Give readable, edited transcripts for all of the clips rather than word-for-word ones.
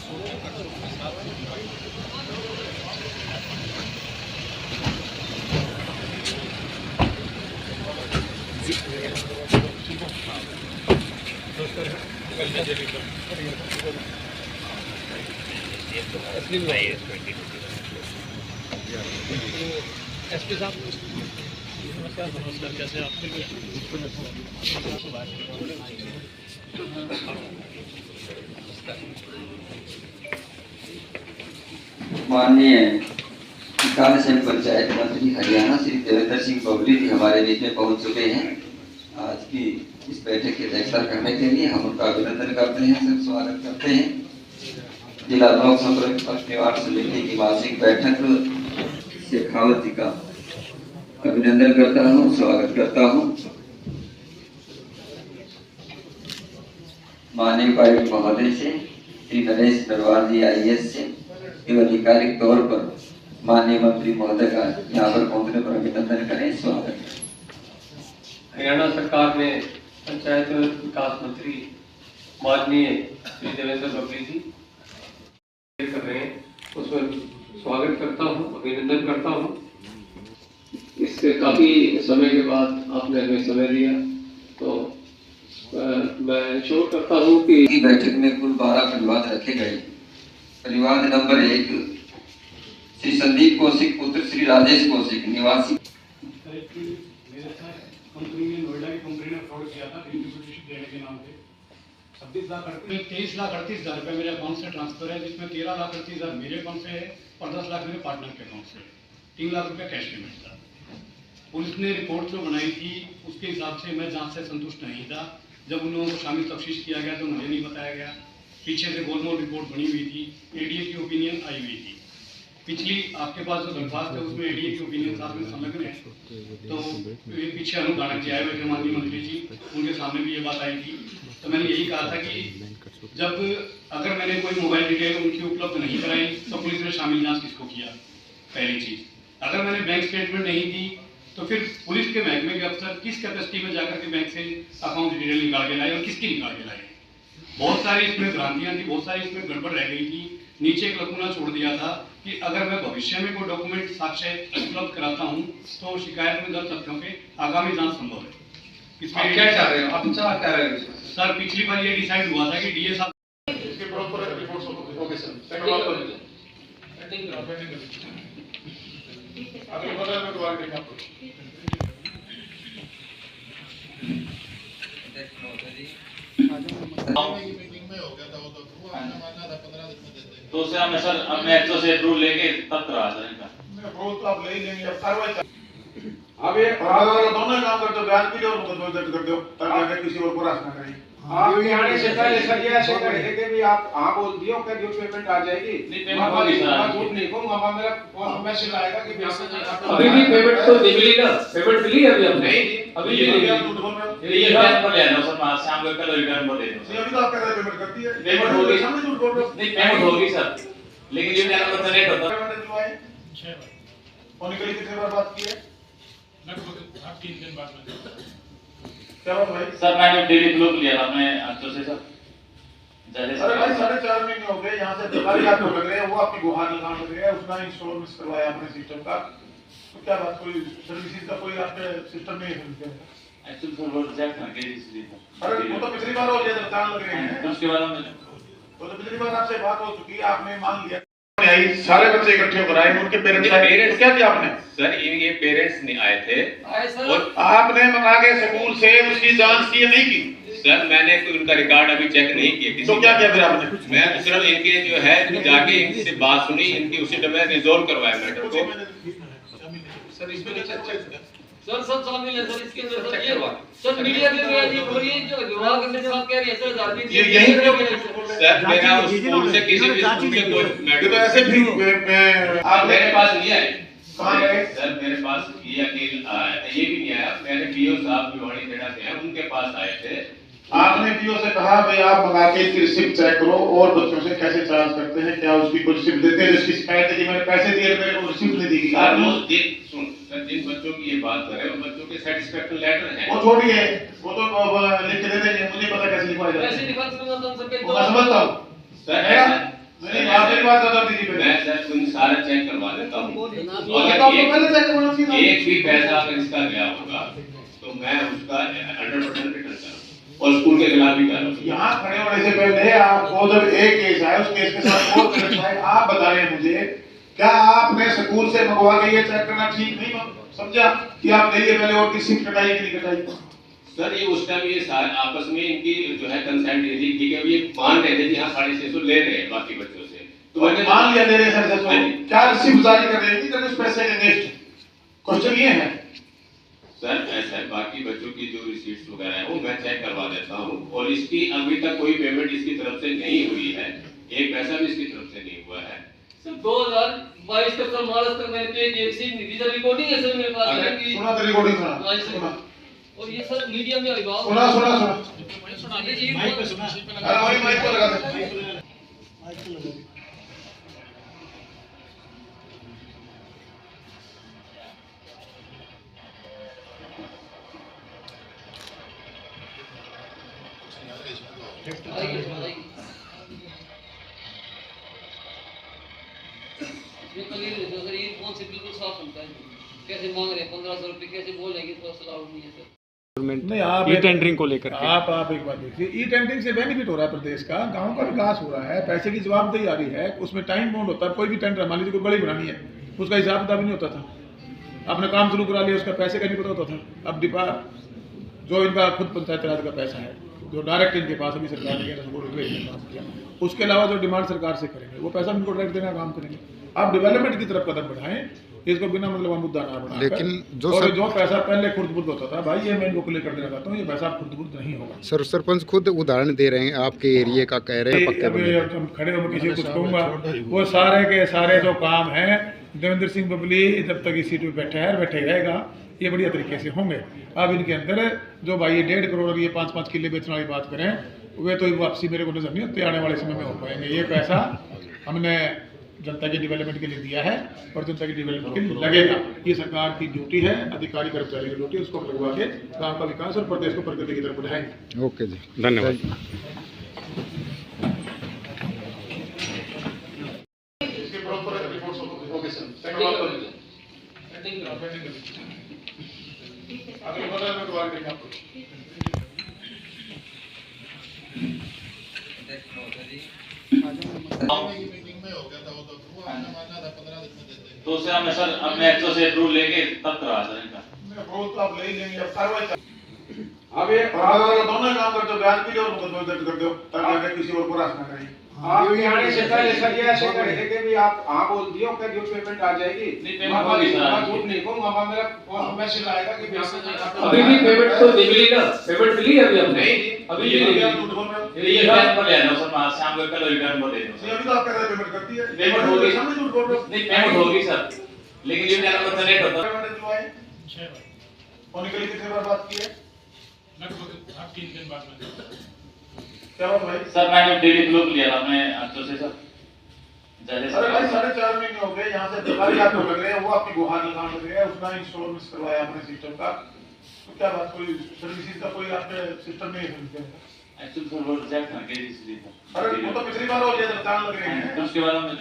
SP साहब नमस्कार। नमस्कार, कैसे आप? माननीय किसान संघ पंचायत मंत्री हरियाणा श्री देवेंद्र सिंह बबली जी हमारे बीच में पहुंच चुके हैं। आज की इस बैठक की अध्यक्षता करने के लिए हम उनका अभिनंदन करते हैं, सब स्वागत करते हैं। जिला लोक संपर्क पक्ष निवार समिति की मासिक बैठक शेखावत जी का अभिनंदन करता हूँ, स्वागत करता हूँ। माननीय उपायुक्त महोदय से श्री नरेश नरवाल जी IAS से एवं आधिकारिक तौर पर माननीय मंत्री महोदय का यहाँ पर पहुंचने पर अभिनंदन करें, स्वागत करें। हरियाणा सरकार में पंचायत विकास मंत्री माननीय श्री देवेंद्र बबली जी कर रहे हैं, उसमें स्वागत करता हूं, अभिनंदन करता हूं। इससे काफी समय के बाद आपने हमें समय दिया, तो मैं श्योर करता हूं कि बैठक में कुल 12 परिवाद रखे गए। परिवाद नंबर 1 श्री संदीप कौशिक पुत्र श्री राजेश कौशिक निवासी। मेरे साथ कंपनी ने, नोएडा की कंपनी ने फ्रॉड किया था डिस्ट्रीब्यूशन देने के नाम पे। 23,38,000 रुपये मेरे अकाउंट से ट्रांसफर है, जिसमें 13,38,000 मेरे अकाउंट से है और 10 लाख मेरे पार्टनर के अकाउंट से। 3 लाख रुपये कैश पेमेंट था। पुलिस ने रिपोर्ट जो बनाई थी उसके हिसाब से मैं जांच से संतुष्ट नहीं था। जब उन लोगों को शामिल तफ्तीश किया गया तो मुझे नहीं बताया गया। पीछे से गोलमोल रिपोर्ट बनी हुई थी, ADA की ओपिनियन आई हुई थी। पिछली आपके पास जो दरख्वास्त है उसमें ADA की ओपिनियन साथ में संलग्न है, तो ये पीछे अनुदान किया है माननीय मंत्री जी, उनके सामने भी ये बात आई थी। तो मैंने यही कहा था कि जब अगर मैंने कोई मोबाइल डिटेल उनकी उपलब्ध नहीं कराई तो पुलिस ने शामिल जांच किसको किया? पहली चीज, अगर मैंने बैंक स्टेटमेंट नहीं दी तो फिर पुलिस के महकमे के अफसर किस कैपेसिटी में जाकर के बैंक से अकाउंट डिटेल निकाल के लाए और किसकी निकाल के लाए? बहुत सारी इसमें भ्रांतियां थी, बहुत सारी इसमें गड़बड़ रह गई थी। नीचे एक लकूना छोड़ दिया था कि अगर मैं भविष्य में कोई डॉक्यूमेंट साक्ष्य उपलब्ध कराता हूं तो शिकायत में दर्ज तथ्यों पे आगामी जांच संभव है। आप क्या चाह रहे हो? आप क्या रहे हो सर? पिछली बार ये डिसाइड हुआ था कि DA साहब इसके प्रॉपर रिपोर्ट्स होंगे। ओके सर, आपको बता मैं दोबारा देखा आपको मीटिंग में हो गया था वो, तो आपने माना था 15 दिन में देते हैं। तो उससे हमें सर अपने एक्चुअल से अप्रूव लेके तब करा देंगे। अप्रूवल तो आप ले ही लेंगे, अब कार्रवाई अब ये दोनों काम करते हो, बयान भी लो और मुकदमा दर्ज कर दो ताकि आगे किसी और को रास्ता ना करें। आप आने से पहले सर ये ऐसे करेंगे कि भी आप बोल दियो कि जो पेमेंट आ जाएगी। नहीं, पेमेंट होगी सर। मैं झूठ नहीं कहूंगा, मेरा फोन मैसेज आएगा कि अभी भी पेमेंट तो नहीं मिली ना? पेमेंट मिली अभी हमने? नहीं, अभी भी नहीं आप झूठ बोल रहे हो। ये रिटर्न पर ले आना सर, आज शाम को कल रिटर्न पर दे दो। अभी तो आप कह रहे पेमेंट करती है, पेमेंट होगी। सामने झूठ बोल रहे हो। नहीं, पेमेंट होगी सर, लेकिन ये रिटर्न पर लेट होता है। पेमेंट दिलवाए 6 बार और निकली कितने बार बात की है? लगभग 3 दिन बाद में। क्या बात भाई? सर मैंने डेली ब्लॉक लिया था अपने अच्छे से सर। जैसे अरे भाई 4.5 महीने हो गए, यहाँ से दिवाली आपको लग रहे हैं, वो आपकी गुहार लगाने लग रहे हैं, उसका इंस्टॉल मिस करवाया आपने सिस्टम का। तो क्या बात, कोई सर्विसेज का कोई आपके सिस्टम में एक्चुअली सर वो रिजेक्ट करके इसलिए सर। अरे वो तो पिछली बार हो गया जब तान लग रहे हैं, तो उसके बाद हम तो पिछली बार आपसे बात हो चुकी है, आपने मान लिया। सारे बच्चे इकट्ठे होकर आए, उनके पेरेंट्स आए, तो क्या किया आपने? सर ये पेरेंट्स नहीं आए थे और आपने मंगा के स्कूल से उसकी जांच की नहीं की? सर मैंने उनका रिकॉर्ड अभी चेक नहीं किया किसी तो क्या किया फिर आपने? मैं तो सिर्फ इनके जो है जाके इनसे बात सुनी, इनकी उसी टाइम रिजोल्व करवाया मैटर को। सर इसमें लिखा सर सब शामिल है सर इसके अंदर। सर ये सर मीडिया पे भी जी खबर ये जो विभाग के साथ कह रही है सर जाती है यही सर मेरा उस स्कूल से किसी भी स्कूल से कोई ये मैटर तो ऐसे भी आप मेरे पास नहीं आए कहां गए? सर मेरे पास ये अकेले ये भी नहीं आया, मैंने पीओ साहब भिवाड़ी खेड़ा से हैं, उनके पास आए थे। आपने पीओ से कहा भाई आप मंगा के इसकी रिसिप्ट चेक करो और बच्चों से कैसे चार्ज करते हैं, क्या उसकी कोई रिसिप्ट देते हैं? जिसकी शिकायत है कि मैंने पैसे दिए मेरे को रिसिप्ट नहीं दी। सर वो सुन सर, जिन बच्चों की ये बात कर रहे हैं वो बच्चों के सेटिस्फैक्टरी लेटर हैं। वो छोड़िए, वो तो लिख के दे देंगे, मुझे पता कैसे लिखवाया जाता है। ऐसे दिखा दूंगा तो सर के वो मैं समझता हूं सर नहीं आखिरी बात बता दीजिए पहले। मैं सर उन सारा चेक करवा देता हूँ। तो आपको पहले चेक करवाना चाहिए था। एक भी पैसा अगर इसका गया होगा तो मैं उसका 100% रिटर्न करूँ और स्कूल के खिलाफ भी करूँ। यहाँ खड़े होने से पहले आपको जब एक केस आया उस केस के साथ और केस आए, आप बता रहे हैं मुझे क्या आपने स्कूल से मंगवा के ये चेक करना ठीक नहीं समझा कि आप नहीं पहले और किसी कटाई की नहीं कटाई? सर ये उस टाइम ये आपस में इनकी जो है कंसेंट ये थी कि ये मान रहे थे कि हाँ 650 ले रहे हैं बाकी बच्चों से, तो मैंने मान लिया ले रहे सर तो क्या रिसीव जारी कर रहे हैं कि उस पैसे के नेक्स्ट क्वेश्चन ये है सर ऐसा है, बाकी बच्चों की जो रिसीट्स वगैरह है वो मैं चेक करवा देता हूँ और इसकी अभी तक कोई पेमेंट इसकी तरफ से नहीं हुई है, एक पैसा भी इसकी तरफ से नहीं हुआ है। सर 2022 तक सर मार्च तक मैंने पे किए सी वीजा रिकॉर्डिंग है सर मेरे पास है कि सुना तो रिकॉर्डिंग हाँ, सुना और ये सर मीडिया में आई बात सुना सुना सुना दीजिए माइक पे सुना। अरे वही माइक को लगा दे। सर ये कौन से बिल्कुल साफ सुनता है कैसे मांग रहे हैं 1500 रुपए कैसे बोलेंगे तो अलाउड नहीं है सर। नहीं आप टेंडरिंग को लेकर आप एक बात देखिए, ई टेंडरिंग से बेनिफिट हो रहा है प्रदेश का, गांव का विकास हो रहा है, पैसे की जवाबदेही आ रही है, उसमें टाइम बाउंड होता है। कोई भी टेंडर मान लीजिए कोई गली बनानी है उसका हिसाब किताब नहीं होता था, आपने काम शुरू करा लिया उसका पैसे का नहीं पता होता था। अब जो इनका खुद पंचायत राज का पैसा है जो डायरेक्ट इनके पास अभी सरकार ने उसके अलावा जो डिमांड सरकार से करेंगे वो पैसा उनको डायरेक्ट देना काम करेंगे। आप डेवलपमेंट की तरफ कदम बढ़ाएं, इसको बिना मतलब मुद्दा ना बढ़ाएं। लेकिन जो पैसा पहले खुर्द-बुर्द होता था भाई, ये मैं इनको क्लियर कर देना चाहता हूँ, ये पैसा खुर्द-बुर्द नहीं होगा। सरपंच खुद उदाहरण दे रहे हैं आपके एरिया का, कह रहे हैं पक्के अभी हम खड़े होकर किसी को कुछ कहूँगा, वो सारे के सारे जो काम हैं देवेंद्र सिंह बबली जब तक इस सीट पे बैठे रहेगा ये बढ़िया तरीके से होंगे। अब इनके अंदर जो भाई ये 1.5 करोड़ और ये 5-5 किले बेचने वाली बात करें वे तो वापसी मेरे को नजर नहीं आती आने वाले समय में हो पाएंगे। ये पैसा हमने जनता के डेवलपमेंट के लिए दिया है और जनता की डेवलपमेंट के लिए लगेगा। ये सरकार की ड्यूटी है, अधिकारी कर्मचारी की ड्यूटी, उसको लगवा के गाँव का विकास और प्रदेश को प्रगति की तरफ बढ़ाएंगे। ओके जी, धन्यवाद। तो उसे हमें सर अपने एक्चुअल से अप्रूव लेके तब करवा सर इनका अप्रूवल तो आप ले ही लेंगे, अब कार्रवाई अब ये दोनों काम करते हो, बयान कीजिए और मुकदमा दर्ज कर दो ताकि आगे किसी और को रास्ता नहीं। आप आने से पहले सर ये ऐसे करेंगे कि भी आप हाँ बोल दियो कि जो पेमेंट आ जाएगी। नहीं, पेमेंट होगी सर। मैं झूठ नहीं कहूँगा, मेरा मैसेज आएगा कि अभी भी पेमेंट तो नहीं मिली ना, पेमेंट मिली है अभी हमने अभी ये ये झूठ बोल रहे हो। ये रिटर्न पर ले आना सर, आज शाम को कल रिटर्न पर ले नहीं, लो। अभी तो आप कह रहे हैं पेमेंट करती है, पेमेंट होगी। सामने झूठ बोल रहे हो। नहीं पेमेंट होगी सर, लेकिन ये जाना पड़ता लेट होता है। पेमेंट दिलवाए 6 बार और निकली कितने बार बात की है लगभग 3 दिन बाद में क्या बात भाई? सर मैंने डेली ब्लॉक लिया था मैं अच्छे से सर जैसे अरे भाई 4.5 महीने हो गए यहाँ से दिवाली आपको लग रहे हैं, वो आपकी गुहार लगाने लग रहे हैं, उसका इंस्टॉल मिस करवाया आपने सिस्टम का, तो क्या बात कोई सर्विसेज का कोई आपके सिस्टम में एक्चुअली सर वो रिजेक्ट कर गई इसलिए अरे वो तो पिछली बार हो गया जब तान लग रहे हैं, तो उसके बाद हमने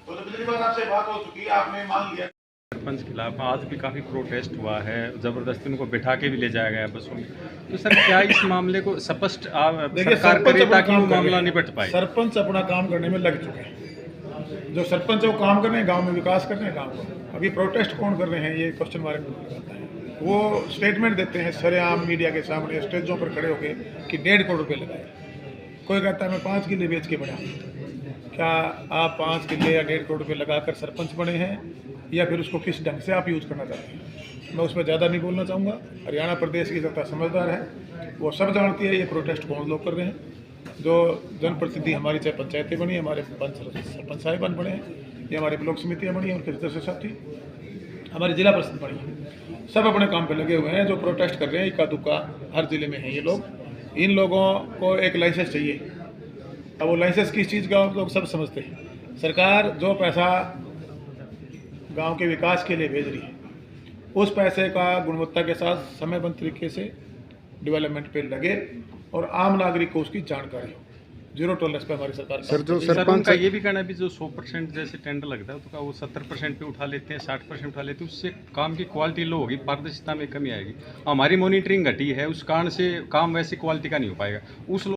तो पिछली बार आपसे बात हो चुकी है, आपने मान लिया। सरपंच के खिलाफ आज भी काफ़ी प्रोटेस्ट हुआ है, ज़बरदस्ती उनको बिठा के भी ले जाया गया बसों में। तो सर क्या इस मामले को स्पष्ट सरकार करे ताकि वो मामला निपट पाए? सरपंच अपना काम करने में लग चुके हैं, जो सरपंच है वो काम कर रहे हैं, गांव में विकास कर रहे हैं गांव को। अभी प्रोटेस्ट कौन कर रहे हैं ये क्वेश्चन मार्क रहता है। वो स्टेटमेंट देते हैं सरेआम मीडिया के सामने स्टेजों पर खड़े होकर कि 1.5 करोड़ रुपये लगाए, कोई कहता है मैं 5 किले बेच के बढ़ा। क्या आप 5 किले या 1.5 करोड़ रुपये लगाकर सरपंच बने हैं या फिर उसको किस ढंग से आप यूज़ करना चाहते हैं? मैं उसमें ज़्यादा नहीं बोलना चाहूँगा। हरियाणा प्रदेश की जनता समझदार है, वो सब जानती है ये प्रोटेस्ट कौन लोग कर रहे हैं। जो जनप्रतिनिधि हमारी चाहे पंचायतें बनी, हमारे सरपंच साहिबान बने हैं, ये हमारी ब्लॉक समितियाँ बनी हैं, उनके सदस्य साथी, हमारी जिला परिषद बनी है, सब अपने काम पे लगे हुए हैं। जो प्रोटेस्ट कर रहे हैं इक्का दुक्का हर जिले में है ये लोग। इन लोगों को एक लाइसेंस चाहिए। अब वो लाइसेंस किस चीज़ का लोग सब समझते हैं। सरकार जो पैसा गांव के विकास के लिए भेज रही है उस पैसे का गुणवत्ता के साथ समयबद्ध तरीके से डेवलपमेंट पे लगे और आम नागरिक को उसकी जानकारी हो। जीरो टॉलरेंस पे हमारी सरकार सर जो सर सरपंच उनका ये भी कहना है भी जो 100% जैसे टेंडर लगता है तो का वो 70% पे उठा लेते हैं, 60% उठा लेते हैं, उससे काम की क्वालिटी लो होगी, पारदर्शिता में कमी आएगी। हमारी मॉनिटरिंग घटी है, उस कारण से काम वैसी क्वालिटी का नहीं हो पाएगा। उस